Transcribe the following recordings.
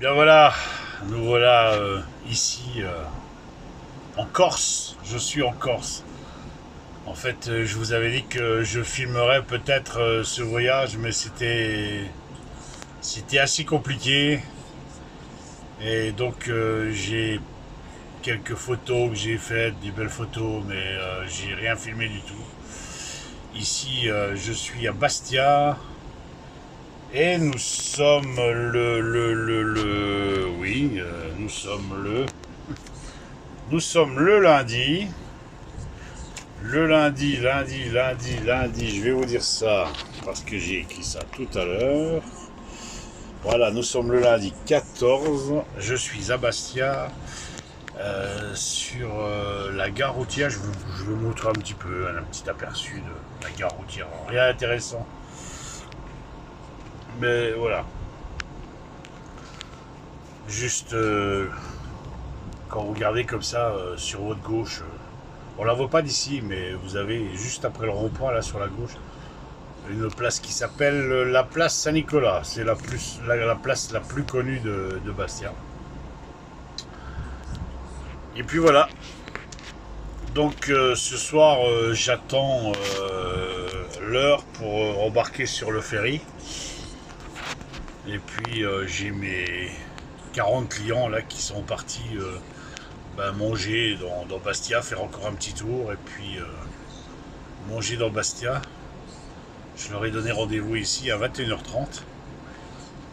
Bien voilà, nous voilà ici en Corse. Je suis en Corse. En fait, je vous avais dit que je filmerais peut-être ce voyage, mais c'était assez compliqué. Et donc j'ai quelques photos que j'ai faites, des belles photos, mais j'ai rien filmé du tout. Ici, je suis à Bastia. Et nous sommes oui, nous sommes le lundi. Le lundi, je vais vous dire ça parce que j'ai écrit ça tout à l'heure. Voilà, nous sommes le lundi 14. Je suis à Bastia, sur la gare routière. Je vous montrer un petit peu, un petit aperçu de la gare routière. Rien d'intéressant. Mais voilà, juste quand vous regardez comme ça sur votre gauche, on la voit pas d'ici, mais vous avez juste après le rond-point là sur la gauche une place qui s'appelle la place Saint-Nicolas. C'est la place la plus connue de Bastia. Et puis voilà. Donc ce soir j'attends l'heure pour embarquer sur le ferry. Et puis j'ai mes 40 clients là qui sont partis manger dans Bastia, faire encore un petit tour et puis manger dans Bastia. Je leur ai donné rendez-vous ici à 21h30.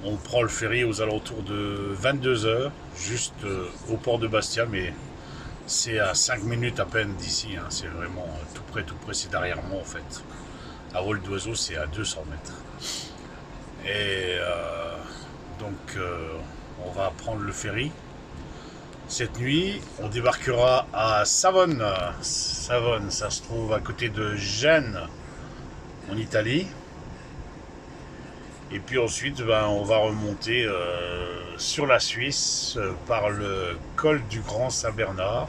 On prend le ferry aux alentours de 22h, juste au port de Bastia, mais c'est à 5 minutes à peine d'ici, hein. C'est vraiment tout près, c'est derrière moi en fait. À vol d'oiseau, c'est à 200 mètres. Et donc, on va prendre le ferry. Cette nuit, on débarquera à Savone. Savone, ça se trouve à côté de Gênes, en Italie. Et puis ensuite, on va remonter sur la Suisse par le col du Grand Saint-Bernard.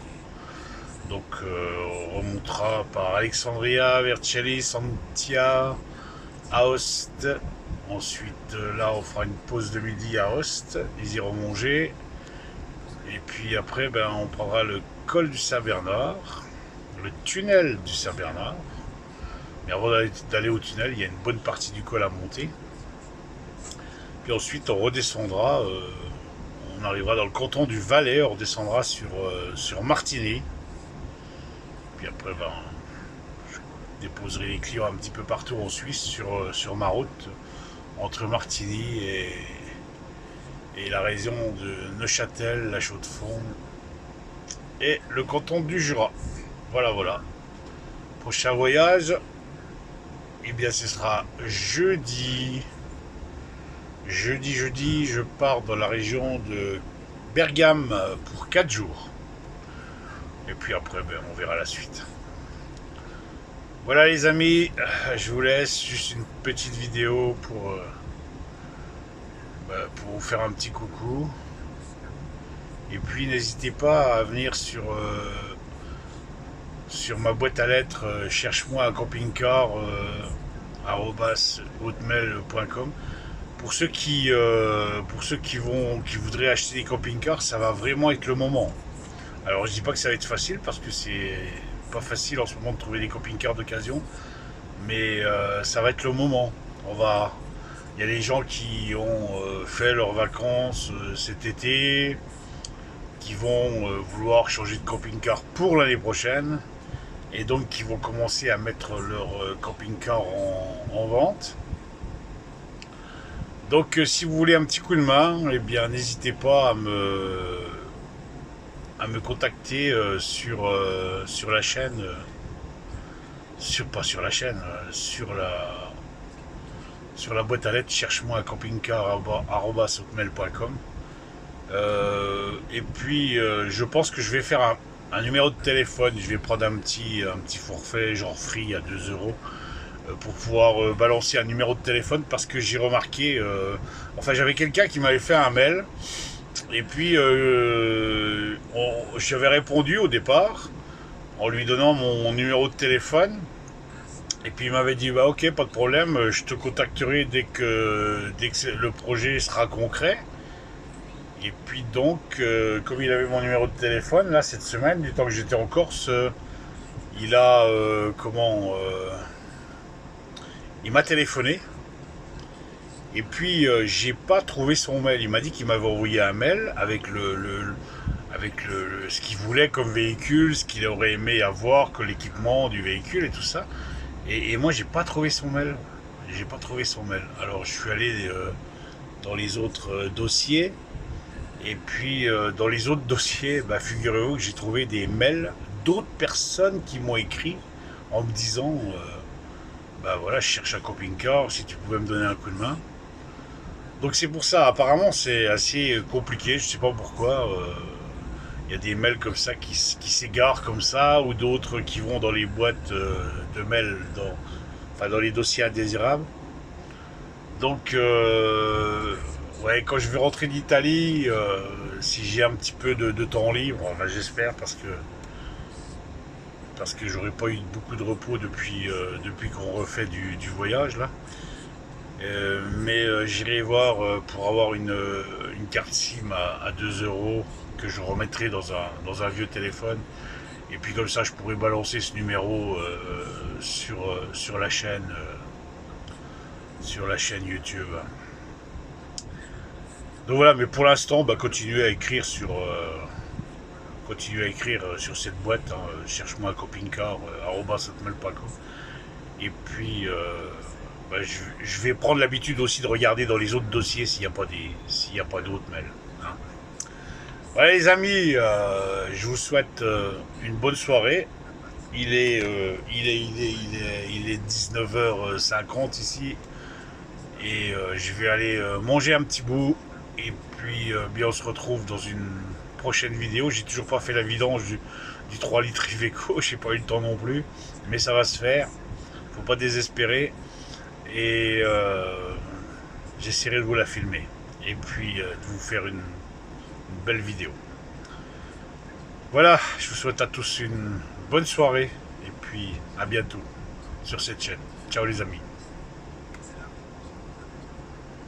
Donc on remontera par Alexandria, Vercelli, Santia, Aoste. Ensuite, là, on fera une pause de midi à Aoste. Ils iront manger. Et puis après, on prendra le col du Saint-Bernard, le tunnel du Saint-Bernard. Mais avant d'aller au tunnel, il y a une bonne partie du col à monter. Puis ensuite, on redescendra, on arrivera dans le canton du Valais, on redescendra sur Martigny. Puis après, je déposerai les clients un petit peu partout en Suisse sur ma route, entre Martigny et la région de Neuchâtel, la Chaux-de-Fonds et le canton du Jura. Voilà, voilà. Prochain voyage, eh bien ce sera jeudi. Jeudi, je pars dans la région de Bergame pour 4 jours. Et puis après, on verra la suite. Voilà les amis, je vous laisse juste une petite vidéo pour vous faire un petit coucou. Et puis n'hésitez pas à venir sur ma boîte à lettres, cherche-moi un camping-car @hotmail.com. Pour ceux qui voudraient acheter des camping-cars, ça va vraiment être le moment. Alors je dis pas que ça va être facile parce que c'est pas facile en ce moment de trouver des camping-cars d'occasion, mais ça va être le moment. Il y a des gens qui ont fait leurs vacances cet été, qui vont vouloir changer de camping-car pour l'année prochaine, et donc qui vont commencer à mettre leur camping-car en vente. Donc si vous voulez un petit coup de main, eh bien n'hésitez pas à me contacter sur la chaîne, pas sur la chaîne, sur la boîte à lettres, cherche-moi un camping-car @hotmail.com. Et puis je pense que je vais faire un numéro de téléphone. Je vais prendre un petit forfait genre free à 2 € pour pouvoir balancer un numéro de téléphone, parce que j'ai remarqué, enfin j'avais quelqu'un qui m'avait fait un mail et puis j'avais répondu au départ en lui donnant mon numéro de téléphone, et puis il m'avait dit bah ok, pas de problème, je te contacterai dès que le projet sera concret. Et puis donc, comme il avait mon numéro de téléphone, là, cette semaine, du temps que j'étais en Corse, il a, il m'a téléphoné. Et puis, j'ai pas trouvé son mail. Il m'a dit qu'il m'avait envoyé un mail avec ce qu'il voulait comme véhicule, ce qu'il aurait aimé avoir, que l'équipement du véhicule et tout ça. Et moi, j'ai pas trouvé son mail. J'ai pas trouvé son mail. Alors, je suis allé dans les autres dossiers. Et puis, dans les autres dossiers, bah, figurez-vous que j'ai trouvé des mails d'autres personnes qui m'ont écrit en me disant bah voilà, je cherche un camping-car, si tu pouvais me donner un coup de main. Donc c'est pour ça, apparemment c'est assez compliqué, je sais pas pourquoi. Il y a des mails comme ça qui s'égarent comme ça, ou d'autres qui vont dans les boîtes de mails, enfin dans les dossiers indésirables. Donc ouais, quand je vais rentrer d'Italie, si j'ai un petit peu de temps libre, enfin, j'espère parce que j'aurais pas eu beaucoup de repos depuis qu'on refait du voyage là. Mais j'irai voir pour avoir une carte SIM à 2 euros que je remettrai dans un vieux téléphone. Et puis comme ça, je pourrais balancer ce numéro sur la chaîne YouTube. Donc voilà, mais pour l'instant, bah, continuez à écrire sur cette boîte. Hein, cherche-moi un camping-car, @hotmail.com. Et puis, bah, je vais prendre l'habitude aussi de regarder dans les autres dossiers s'il n'y a pas d'autres mails. Hein. Voilà les amis, je vous souhaite une bonne soirée. Il est 19h50 ici. Et je vais aller manger un petit bout. Et puis, bien, on se retrouve dans une prochaine vidéo. J'ai toujours pas fait la vidange du 3 litres Iveco. J'ai pas eu le temps non plus. Mais ça va se faire. Faut pas désespérer. Et j'essaierai de vous la filmer. Et puis, de vous faire une belle vidéo. Voilà, je vous souhaite à tous une bonne soirée. Et puis, à bientôt sur cette chaîne. Ciao les amis.